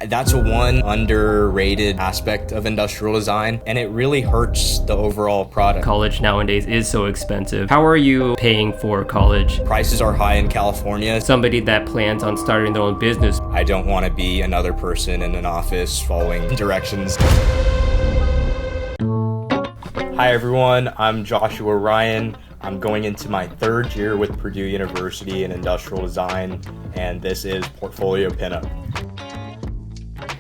That's one underrated aspect of industrial design, and it really hurts the overall product. College nowadays is so expensive. How are you paying for college? Prices are high in California. Somebody that plans on starting their own business. I don't want to be another person in an office following directions. Hi everyone, I'm Joshua Ryan. I'm going into my third year with Purdue University in industrial design, and this is Portfolio Pinup.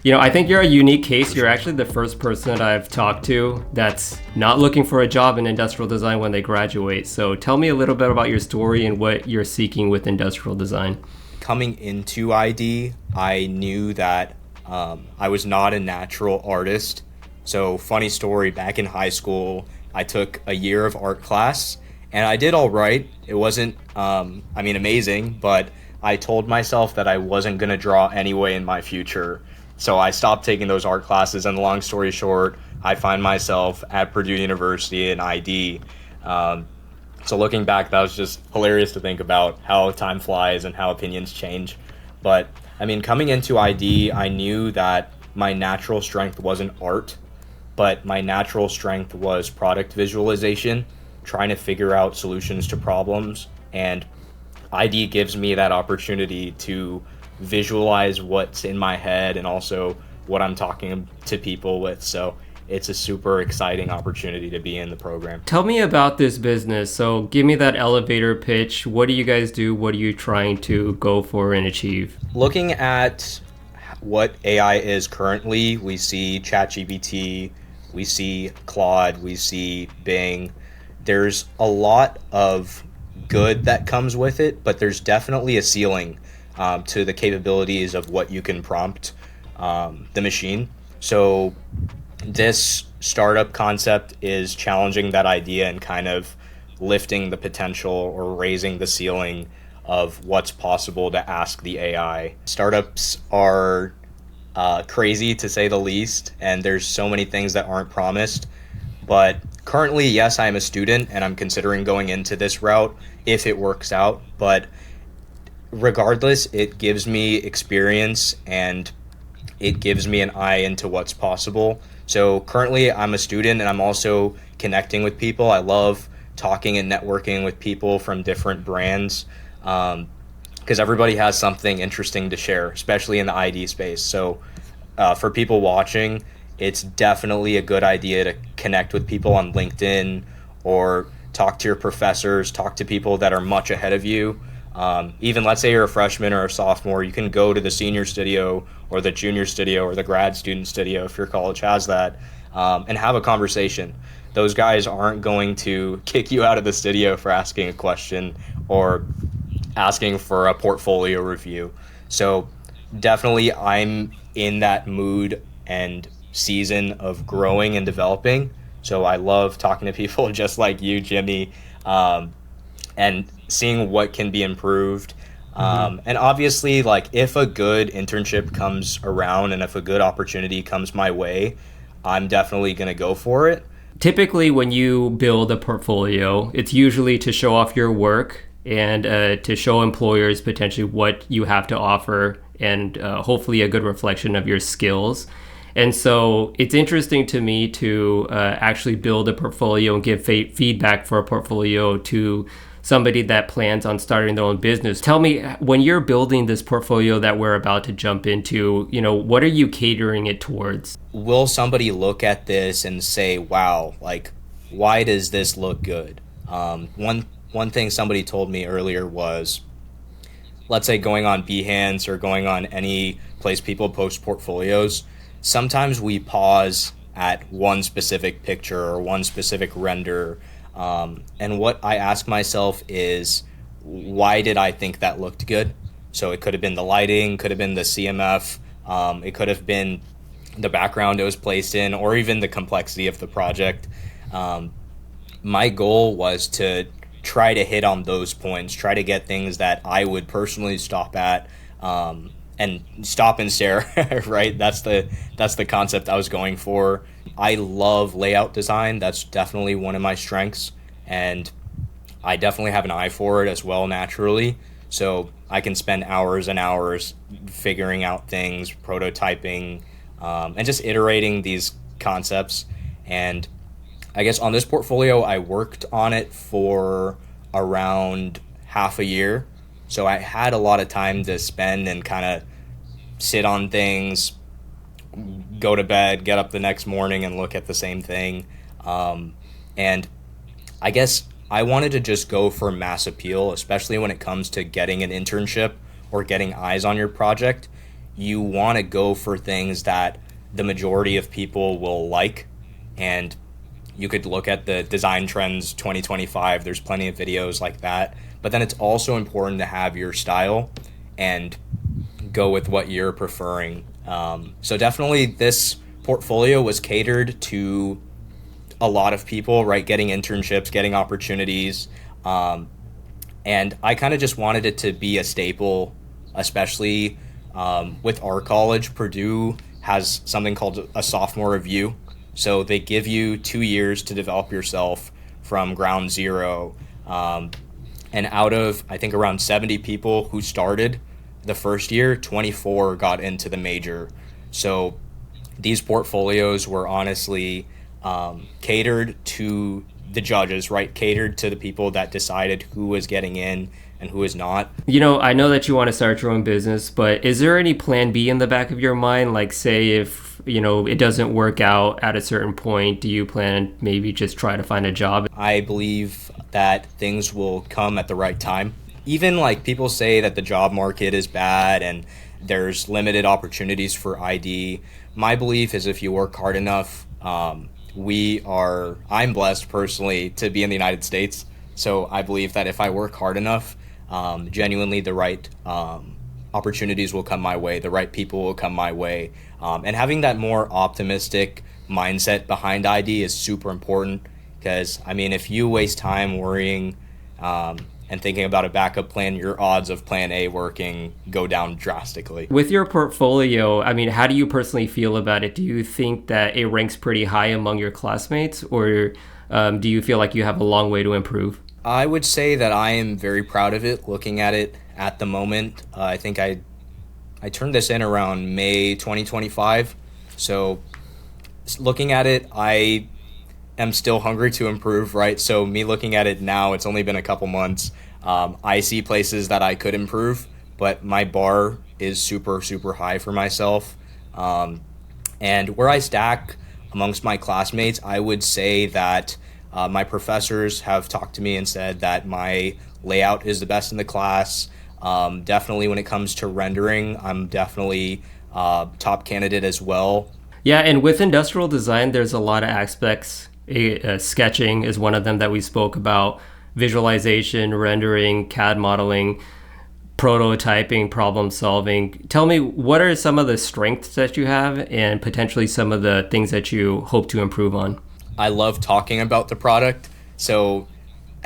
I think you're a unique case. You're actually the first person that I've talked to that's not looking for a job in industrial design when they graduate. So tell me a little bit about your story and what you're seeking with industrial design. Coming into ID, I knew that I was not a natural artist. So funny story, back in high school, I took a year of art class and I did all right. It wasn't, amazing, but I told myself that I wasn't going to draw anyway in my future. So I stopped taking those art classes, and long story short, I find myself at Purdue University in ID. So looking back, that was just hilarious to think about how time flies and how opinions change. But coming into ID, I knew that my natural strength wasn't art, but my natural strength was product visualization, trying to figure out solutions to problems. And ID gives me that opportunity to visualize what's in my head and also what I'm talking to people with. So it's a super exciting opportunity to be in the program. Tell me about this business. So give me that elevator pitch. What do you guys do? What are you trying to go for and achieve? Looking at what AI is currently, we see ChatGPT, we see Claude, we see Bing. There's a lot of good that comes with it, but there's definitely a ceiling to the capabilities of what you can prompt the machine. So this startup concept is challenging that idea and kind of lifting the potential or raising the ceiling of what's possible to ask the AI. Startups are crazy, to say the least, and there's so many things that aren't promised. But currently, yes, I'm a student and I'm considering going into this route if it works out. But regardless, it gives me experience and it gives me an eye into what's possible. So currently I'm a student and I'm also connecting with people. I love talking and networking with people from different brands because everybody has something interesting to share, especially in the ID space. So for people watching, it's definitely a good idea to connect with people on LinkedIn or talk to your professors, talk to people that are much ahead of you. Even let's say you're a freshman or a sophomore, you can go to the senior studio or the junior studio or the grad student studio if your college has that, and have a conversation. Those guys aren't going to kick you out of the studio for asking a question or asking for a portfolio review. So definitely I'm in that mood and season of growing and developing. So I love talking to people just like you, Jimmy, and seeing what can be improved. And obviously, like, if a good internship comes around and if a good opportunity comes my way, I'm definitely going to go for it. Typically, when you build a portfolio, it's usually to show off your work and to show employers potentially what you have to offer and hopefully a good reflection of your skills. And so it's interesting to me to actually build a portfolio and give feedback for a portfolio to somebody that plans on starting their own business. Tell me, when you're building this portfolio that we're about to jump into, what are you catering it towards? Will somebody look at this and say, wow, like, why does this look good? One thing somebody told me earlier was, let's say going on Behance or going on any place people post portfolios, sometimes we pause at one specific picture or one specific render. And what I ask myself is, why did I think that looked good? So it could have been the lighting, could have been the CMF, it could have been the background it was placed in, or even the complexity of the project. My goal was to try to hit on those points, try to get things that I would personally stop at, and stop and stare, right? That's the concept I was going for. I love layout design. That's definitely one of my strengths, and I definitely have an eye for it as well naturally. So I can spend hours and hours figuring out things, prototyping, and just iterating these concepts. And I guess on this portfolio, I worked on it for around half a year. So I had a lot of time to spend and kind of sit on things, go to bed, get up the next morning and look at the same thing. And I guess I wanted to just go for mass appeal, especially when it comes to getting an internship or getting eyes on your project. You want to go for things that the majority of people will like. And you could look at the Design Trends 2025. There's plenty of videos like that. But then it's also important to have your style and go with what you're preferring. So definitely this portfolio was catered to a lot of people, right? Getting internships, getting opportunities. And I kind of just wanted it to be a staple, especially with our college. Purdue has something called a sophomore review. So they give you 2 years to develop yourself from ground zero. And out of, I think, around 70 people who started the first year, 24 got into the major. So these portfolios were honestly catered to the judges, right? Catered to the people that decided who was getting in and who is not. I know that you want to start your own business, but is there any plan B in the back of your mind? Like, say if, it doesn't work out at a certain point, do you plan maybe just try to find a job? I believe that things will come at the right time. Even like people say that the job market is bad and there's limited opportunities for ID. My belief is if you work hard enough, I'm blessed personally to be in the United States. So I believe that if I work hard enough, genuinely the right opportunities will come my way, the right people will come my way. And having that more optimistic mindset behind ID is super important because, if you waste time worrying and thinking about a backup plan, your odds of plan A working go down drastically. With your portfolio, how do you personally feel about it? Do you think that it ranks pretty high among your classmates, or do you feel like you have a long way to improve? I would say that I am very proud of it, looking at it at the moment. I think I turned this in around May 2025. So looking at it, I am still hungry to improve, right? So me looking at it now, it's only been a couple months. I see places that I could improve, but my bar is super, super high for myself. And where I stack amongst my classmates, I would say that my professors have talked to me and said that my layout is the best in the class. Definitely when it comes to rendering, I'm definitely top candidate as well. Yeah, and with industrial design, there's a lot of aspects. Sketching is one of them that we spoke about. Visualization, rendering, CAD modeling, prototyping, problem solving. Tell me, what are some of the strengths that you have and potentially some of the things that you hope to improve on? I love talking about the product. So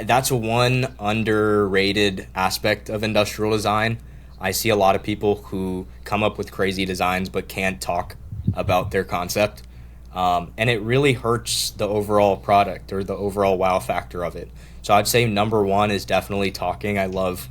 that's one underrated aspect of industrial design. I see a lot of people who come up with crazy designs but can't talk about their concept. And it really hurts the overall product or the overall wow factor of it. So I'd say number one is definitely talking. I love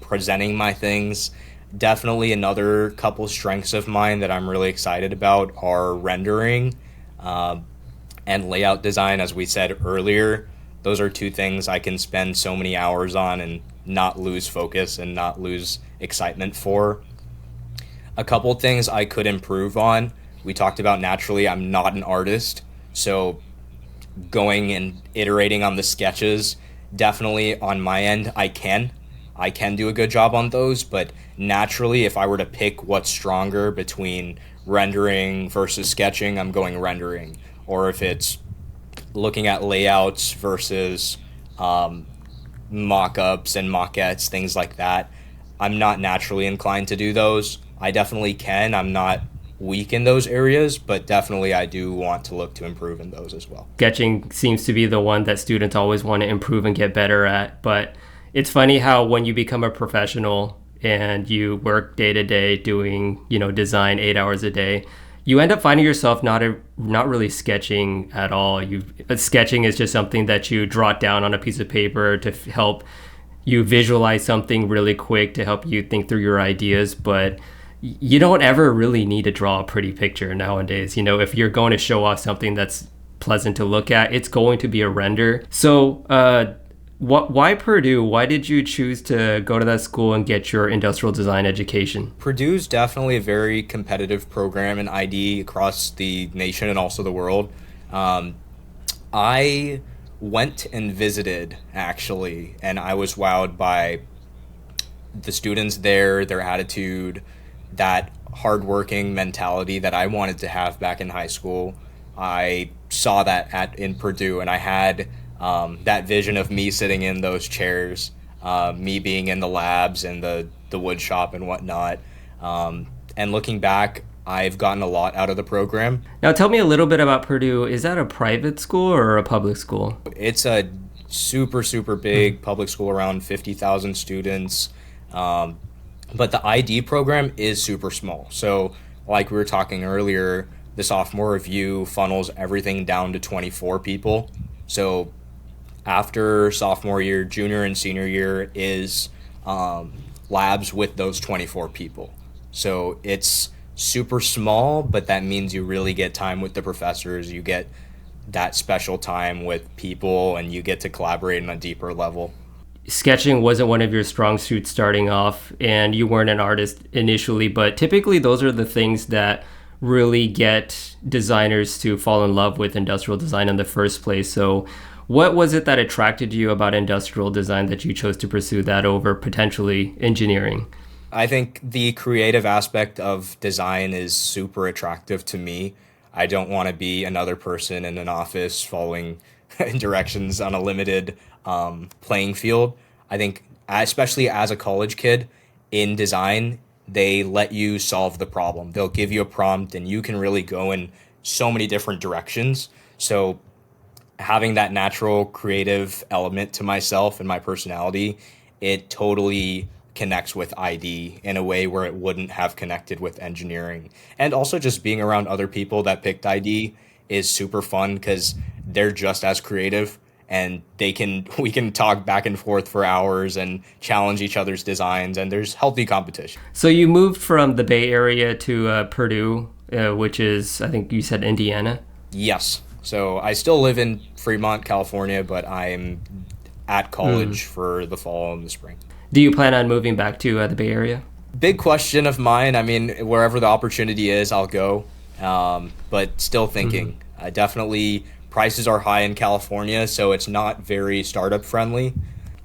presenting my things. Definitely another couple strengths of mine that I'm really excited about are rendering and layout design. As we said earlier, those are two things I can spend so many hours on and not lose focus and not lose excitement for. A couple things I could improve on. We talked about naturally I'm not an artist, so going and iterating on the sketches, definitely on my end, I can do a good job on those, but naturally if I were to pick what's stronger between rendering versus sketching, I'm going rendering. Or if it's looking at layouts versus mock-ups and mock-ets, things like that, I'm not naturally inclined to do those. I definitely can. I'm not weak in those areas, but definitely I do want to look to improve in those as well. Sketching seems to be the one that students always want to improve and get better at, but it's funny how when you become a professional and you work day to day doing, design 8 hours a day, you end up finding yourself not really sketching at all. Sketching is just something that you jot down on a piece of paper to help you visualize something really quick to help you think through your ideas, but you don't ever really need to draw a pretty picture nowadays. If you're going to show off something that's pleasant to look at, it's going to be a render. So, why Purdue? Why did you choose to go to that school and get your industrial design education? Purdue's definitely a very competitive program in ID across the nation and also the world. Um, I went and visited actually, and I was wowed by the students there, their attitude, that hardworking mentality that I wanted to have back in high school. I saw that at in Purdue, and I had that vision of me sitting in those chairs, me being in the labs and the wood shop and whatnot. And looking back, I've gotten a lot out of the program. Now, tell me a little bit about Purdue. Is that a private school or a public school? It's a super, super big public school, around 50,000 students. Um, but the ID program is super small. So, like we were talking earlier, the sophomore review funnels everything down to 24 people. So, after sophomore year, junior and senior year is labs with those 24 people. So, it's super small, but that means you really get time with the professors. You get that special time with people, and you get to collaborate on a deeper level. Sketching wasn't one of your strong suits starting off, and you weren't an artist initially, but typically those are the things that really get designers to fall in love with industrial design in the first place. So what was it that attracted you about industrial design that you chose to pursue that over potentially engineering? I think the creative aspect of design is super attractive to me. I don't want to be another person in an office following directions on a limited playing field. I think, especially as a college kid in design, they let you solve the problem. They'll give you a prompt, and you can really go in so many different directions. So, having that natural creative element to myself and my personality, it totally connects with ID in a way where it wouldn't have connected with engineering. And also just being around other people that picked ID is super fun because they're just as creative, and we can talk back and forth for hours and challenge each other's designs, and there's healthy competition. So you moved from the Bay Area to Purdue, which is, I think you said Indiana. Yes. So I still live in Fremont, California, but I'm at college for the fall and the spring. Do you plan on moving back to the Bay Area? Big question of mine. I mean, wherever the opportunity is, I'll go. But still thinking. Definitely, prices are high in California, so it's not very startup friendly.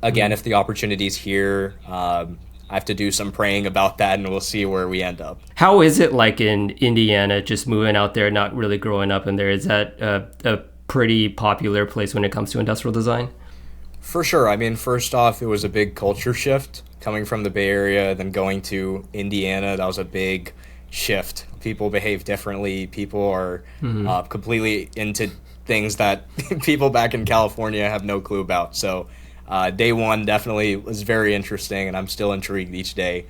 Again, if the opportunity's here, I have to do some praying about that, and we'll see where we end up. How is it like in Indiana, just moving out there, not really growing up in there? Is that a pretty popular place when it comes to industrial design? For sure. I mean, first off, it was a big culture shift coming from the Bay Area, then going to Indiana. That was a big shift. People behave differently. People are completely into things that people back in California have no clue about. So day one definitely was very interesting, and I'm still intrigued each day.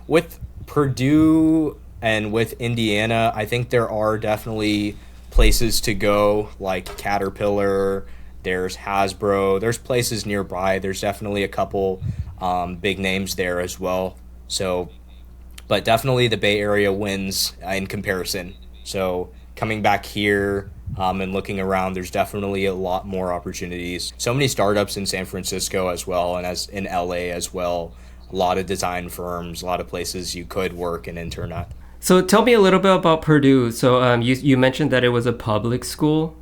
With Purdue and with Indiana, I think there are definitely places to go, like Caterpillar. There's Hasbro. There's places nearby. There's definitely a couple big names there as well. So, but definitely the Bay Area wins in comparison. So coming back here and looking around, there's definitely a lot more opportunities. So many startups in San Francisco as well, and as in LA as well. A lot of design firms, a lot of places you could work and intern at. So tell me a little bit about Purdue. So you mentioned that it was a public school,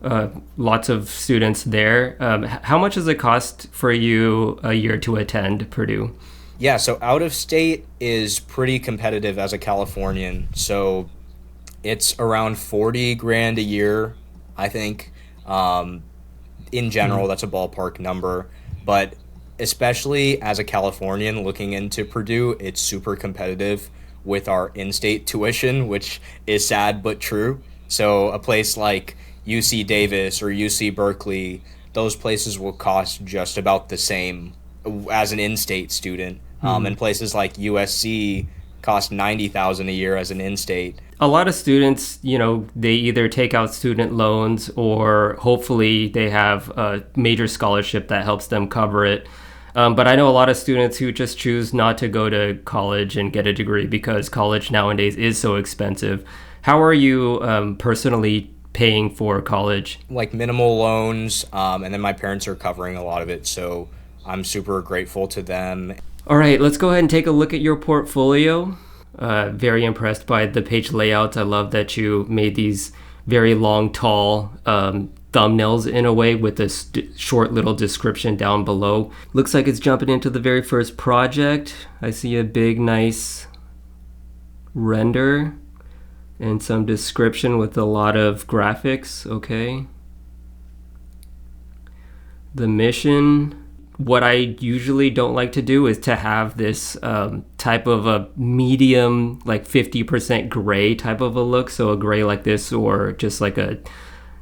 lots of students there. How much does it cost for you a year to attend Purdue? Yeah, so out of state is pretty competitive as a Californian. So it's around 40 grand a year, I think. In general, that's a ballpark number. But especially as a Californian looking into Purdue, it's super competitive with our in-state tuition, which is sad but true. So a place like UC Davis or UC Berkeley, those places will cost just about the same as an in-state student. And places like USC cost $90,000 a year as an in-state. A lot of students, they either take out student loans or hopefully they have a major scholarship that helps them cover it. But I know a lot of students who just choose not to go to college and get a degree because college nowadays is so expensive. How are you personally paying for college? Like minimal loans, and then my parents are covering a lot of it, so I'm super grateful to them. All right, let's go ahead and take a look at your portfolio. Very impressed by the page layouts. I love that you made these very long, tall thumbnails in a way with a short little description down below. Looks like it's jumping into the very first project. I see a big, nice render and some description with a lot of graphics. Okay. The mission. What I usually don't like to do is to have this type of a medium, like 50% gray type of a look. So a gray like this, or just like a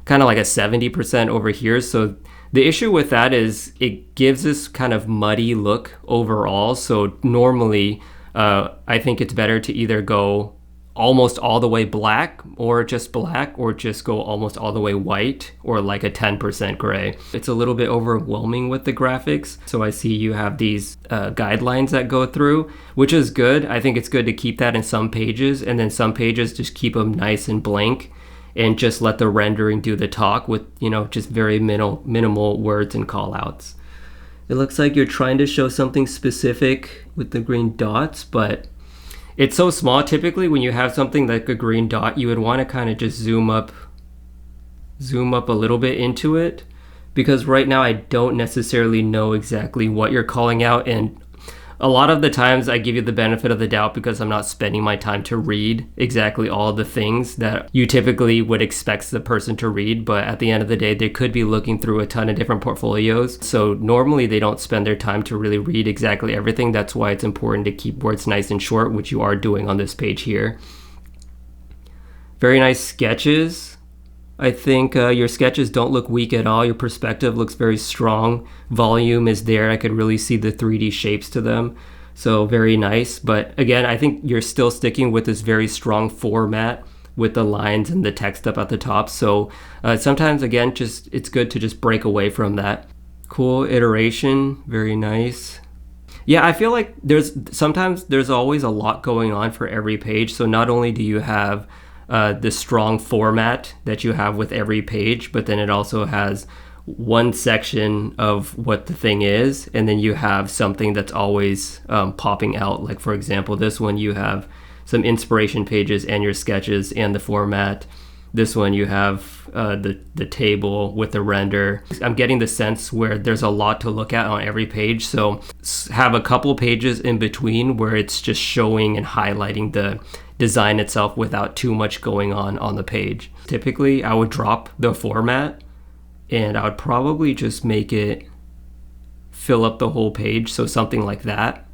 kind of like a 70% over here. So the issue with that is it gives this kind of muddy look overall. So normally I think it's better to either go almost all the way black, or just go almost all the way white, or like a 10% gray. It's a little bit overwhelming with the graphics. So I see you have these guidelines that go through, which is good. I think it's good to keep that in some pages, and then some pages just keep them nice and blank and just let the rendering do the talk with, just very minimal words and call outs. It looks like you're trying to show something specific with the green dots, but it's so small. Typically when you have something like a green dot, you would want to kind of just zoom up a little bit into it, because right now I don't necessarily know exactly what you're calling out, and a lot of the times I give you the benefit of the doubt because I'm not spending my time to read exactly all the things that you typically would expect the person to read. But at the end of the day, they could be looking through a ton of different portfolios. So normally they don't spend their time to really read exactly everything. That's why it's important to keep words nice and short, which you are doing on this page here. Very nice sketches. I think your sketches don't look weak at all. Your perspective looks very strong. Volume is there. I could really see the 3D shapes to them. So very nice. But again, I think you're still sticking with this very strong format with the lines and the text up at the top. So sometimes, again, it's good to just break away from that. Cool iteration. Very nice. Yeah, I feel like there's always a lot going on for every page. So not only do you have the strong format that you have with every page, but then it also has one section of what the thing is, and then you have something that's always popping out. Like for example, this one you have some inspiration pages and your sketches and the format. This one you have the table with the render. I'm getting the sense where there's a lot to look at on every page, so have a couple pages in between where it's just showing and highlighting the design itself without too much going on the page. Typically I would drop the format and I would probably just make it fill up the whole page. So something like that,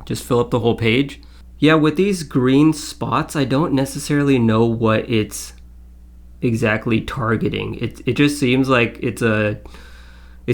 just fill up the whole page. Yeah, with these green spots, I don't necessarily know what it's exactly targeting. It just seems like it's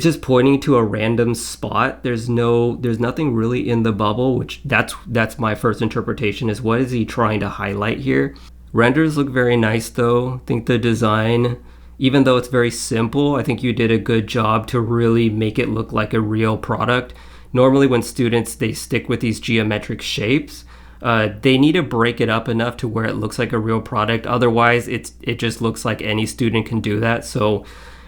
just pointing to a random spot. There's nothing really in the bubble, which that's my first interpretation, is what is he trying to highlight here. Renders look very nice though. I think the design, even though it's very simple, I think you did a good job to really make it look like a real product. Normally when students, they stick with these geometric shapes, they need to break it up enough to where it looks like a real product. Otherwise it just looks like any student can do that. So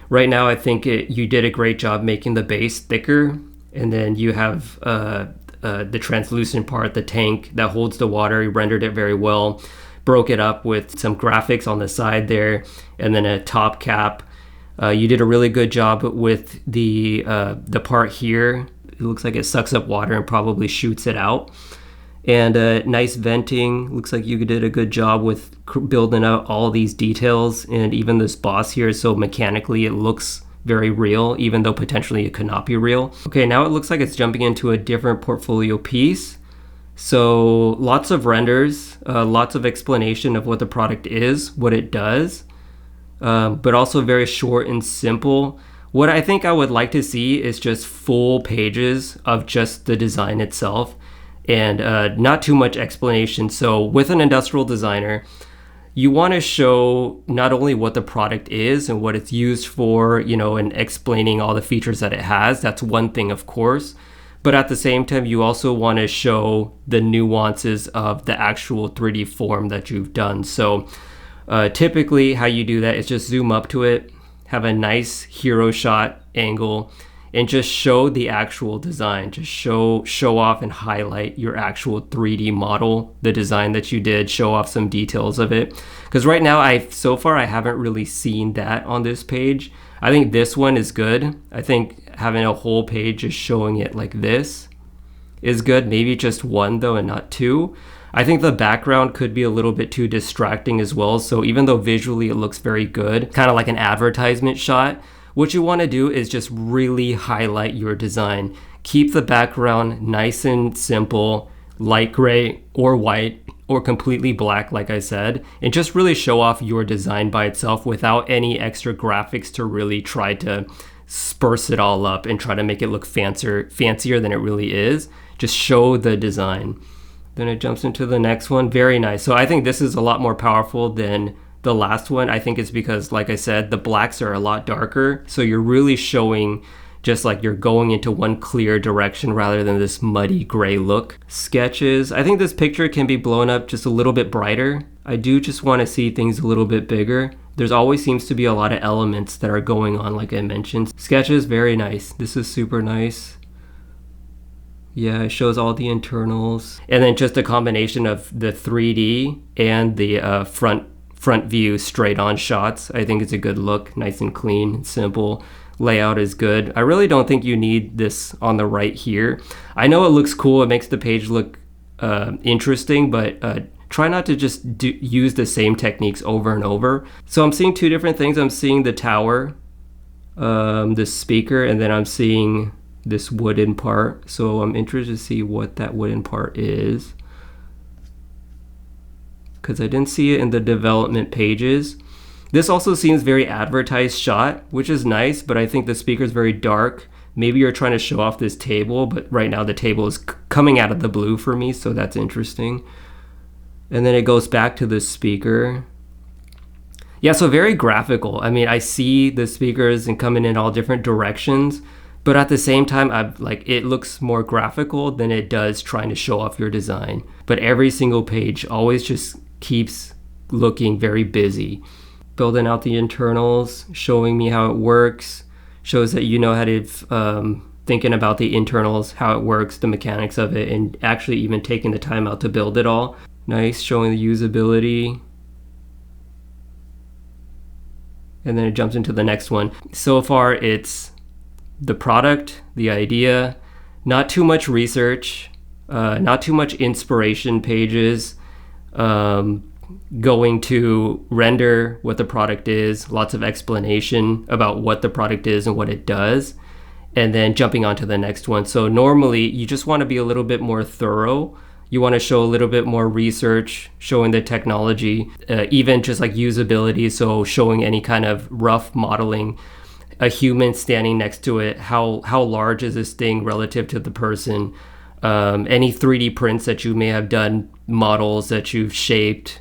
right now, I think you did a great job making the base thicker, and then you have the translucent part, the tank that holds the water. You rendered it very well, broke it up with some graphics on the side there, and then a top cap. You did a really good job with the part here. It looks like it sucks up water and probably shoots it out. And nice venting. Looks like you did a good job with building out all these details, and even this boss here. So mechanically it looks very real, even though potentially it could not be real. Okay, now it looks like it's jumping into a different portfolio piece. So lots of renders, lots of explanation of what the product is, what it does, but also very short and simple. What I think I would like to see is just full pages of just the design itself, and not too much explanation. So with an industrial designer, you want to show not only what the product is and what it's used for, and explaining all the features that it has. That's one thing, of course. But at the same time, you also want to show the nuances of the actual 3D form that you've done. So typically how you do that is just zoom up to it, have a nice hero shot angle, and just show the actual design. Just show off and highlight your actual 3D model, the design that you did, show off some details of it. Because right now, so far I haven't really seen that on this page. I think this one is good. I think having a whole page just showing it like this is good. Maybe just one though and not two. I think the background could be a little bit too distracting as well. So even though visually it looks very good, kind of like an advertisement shot, what you want to do is just really highlight your design. Keep the background nice and simple, light gray or white or completely black, like I said, and just really show off your design by itself without any extra graphics to really try to spruce it all up and try to make it look fancier than it really is. Just show the design. Then it jumps into the next one. Very nice. So I think this is a lot more powerful than the last one. I think it's because, like I said, the blacks are a lot darker. So you're really showing just like you're going into one clear direction rather than this muddy gray look. Sketches. I think this picture can be blown up just a little bit brighter. I do just want to see things a little bit bigger. There's always seems to be a lot of elements that are going on, like I mentioned. Sketches, very nice. This is super nice. Yeah, it shows all the internals. And then just a combination of the 3D and the front view straight on shots. I think it's a good look, nice and clean and simple. Layout is good. I really don't think you need this on the right here. I know it looks cool, it makes the page look interesting, but try not to just use the same techniques over and over. So I'm seeing two different things. I'm seeing the tower, the speaker, and then I'm seeing this wooden part. So I'm interested to see what that wooden part is, because I didn't see it in the development pages. This also seems very advertised shot, which is nice, but I think the speaker is very dark. Maybe you're trying to show off this table, but right now the table is coming out of the blue for me, so that's interesting. And then it goes back to the speaker. Yeah, so very graphical. I mean, I see the speakers and coming in all different directions, but at the same time, it looks more graphical than it does trying to show off your design. But every single page always just keeps looking very busy. Building out the internals, showing me how it works, shows that you know how to, thinking about the internals, how it works, the mechanics of it, and actually even taking the time out to build it all. Nice, showing the usability. And then it jumps into the next one. So far, it's the product, the idea, not too much research, not too much inspiration pages, going to render what the product is, lots of explanation about what the product is and what it does, and then jumping on to the next one. So normally you just want to be a little bit more thorough. You want to show a little bit more research, showing the technology, even just like usability. So showing any kind of rough modeling, a human standing next to it, how large is this thing relative to the person, any 3D prints that you may have done, models that you've shaped,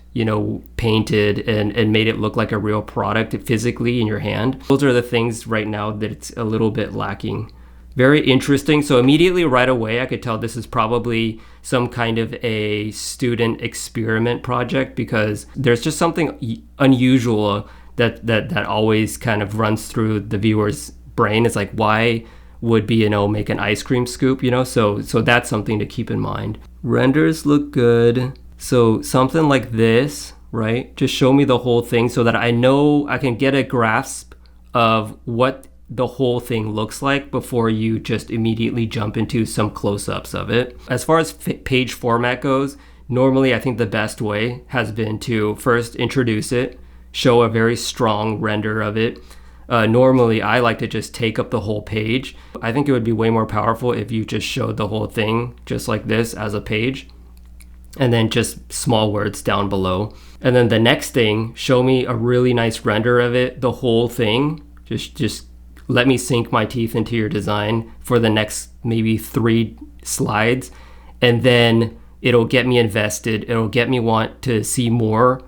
painted and made it look like a real product physically in your hand. Those are the things right now that it's a little bit lacking. Very interesting. So immediately right away, I could tell this is probably some kind of a student experiment project, because there's just something unusual that always kind of runs through the viewer's brain. It's like, why would B&O make an ice cream scoop, So that's something to keep in mind. Renders look good. So something like this, right? Just show me the whole thing so that I know I can get a grasp of what the whole thing looks like before you just immediately jump into some close-ups of it. As far as page format goes, normally I think the best way has been to first introduce it, show a very strong render of it. Normally I like to just take up the whole page. I think it would be way more powerful if you just showed the whole thing just like this as a page, and then just small words down below. And then the next thing, show me a really nice render of it, the whole thing. Just let me sink my teeth into your design for the next maybe 3 slides, and then it'll get me invested. It'll get me want to see more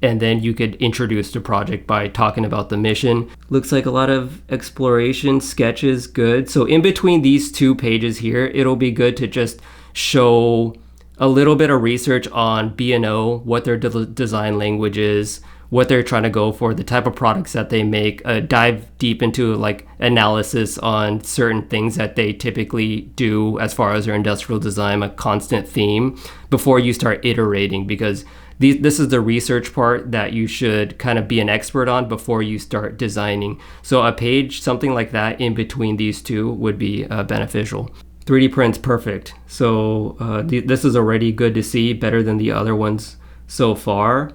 and then you could introduce the project by talking about the mission. Looks like a lot of exploration sketches. Good. So in between these 2 pages here, it'll be good to just show a little bit of research on B&O, what their design language is, what they're trying to go for, the type of products that they make, dive deep into like analysis on certain things that they typically do as far as their industrial design, a constant theme, before you start iterating, because this is the research part that you should kind of be an expert on before you start designing. So a page, something like that in between these 2 would be beneficial. 3D prints, perfect. So this is already good to see, better than the other ones so far.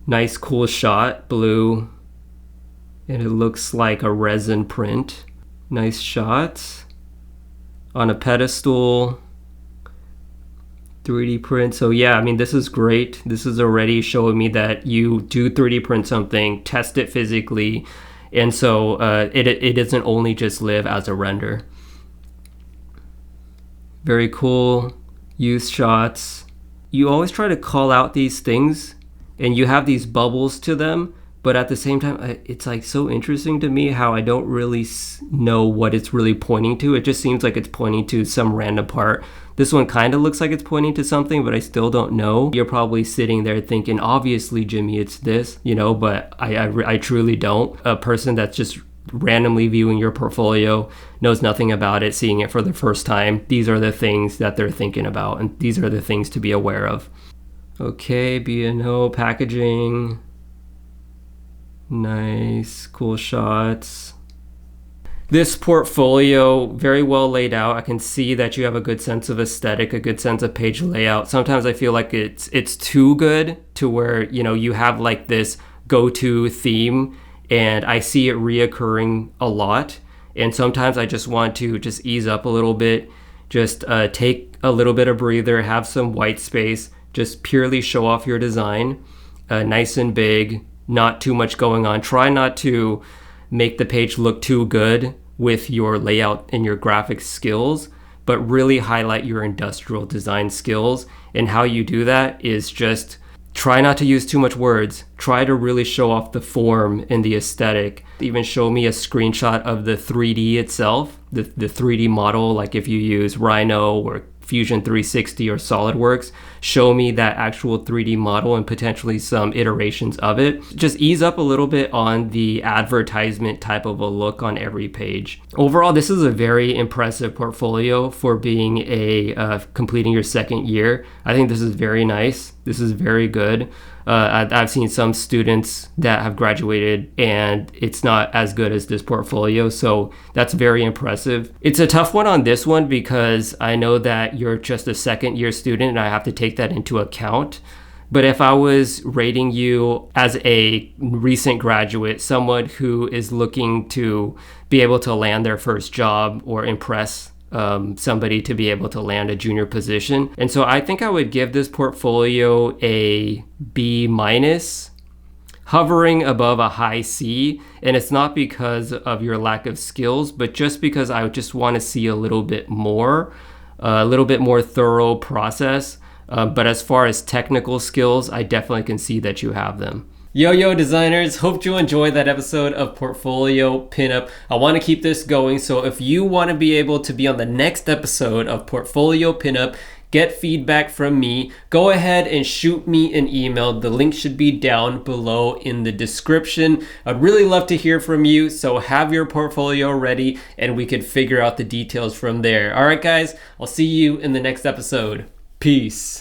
Nice, cool shot, blue. And it looks like a resin print. Nice shots. On a pedestal. 3D print. So yeah, I mean, this is great. This is already showing me that you do 3D print something, test it physically. And so it doesn't only just live as a render. Very cool. Use shots. You always try to call out these things, and you have these bubbles to them, but at the same time, it's like so interesting to me how I don't really know what it's really pointing to. It just seems like it's pointing to some random part. This one kind of looks like it's pointing to something, but I still don't know. You're probably sitting there thinking, obviously, Jimmy, it's this, but I truly don't. A person that's just randomly viewing your portfolio, knows nothing about it, seeing it for the first time, these are the things that they're thinking about, and these are the things to be aware of. Okay, B&O packaging. Nice, cool shots. This portfolio, very well laid out. I can see that you have a good sense of aesthetic, a good sense of page layout. Sometimes I feel like it's too good to where, you have like this go-to theme, and I see it reoccurring a lot. And sometimes I just want to just ease up a little bit, just take a little bit of breather, have some white space, just purely show off your design, nice and big, not too much going on. Try not to make the page look too good with your layout and your graphics skills, but really highlight your industrial design skills. And how you do that is just try not to use too much words. Try to really show off the form and the aesthetic. Even show me a screenshot of the 3D itself, the 3D model, like if you use Rhino or Fusion 360 or SolidWorks, show me that actual 3D model and potentially some iterations of it. Just ease up a little bit on the advertisement type of a look on every page. Overall, this is a very impressive portfolio for being completing your 2nd year. I think this is very nice. This is very good. I've seen some students that have graduated and it's not as good as this portfolio, so that's very impressive. It's a tough one on this one because I know that you're just a 2nd year student and I have to take that into account. But if I was rating you as a recent graduate, someone who is looking to be able to land their first job or impress somebody to be able to land a junior position. And so I think I would give this portfolio a B-, hovering above a high C. And it's not because of your lack of skills, but just because I just want to see a little bit more thorough process. But as far as technical skills, I definitely can see that you have them. Yo designers, hope you enjoyed that episode of Portfolio Pinup. I want to keep this going, so if you want to be able to be on the next episode of Portfolio Pinup, get feedback from me, go ahead and shoot me an email. The link should be down below in the description. I'd really love to hear from you, so have your portfolio ready and we could figure out the details from there. All right, guys, I'll see you in the next episode. Peace.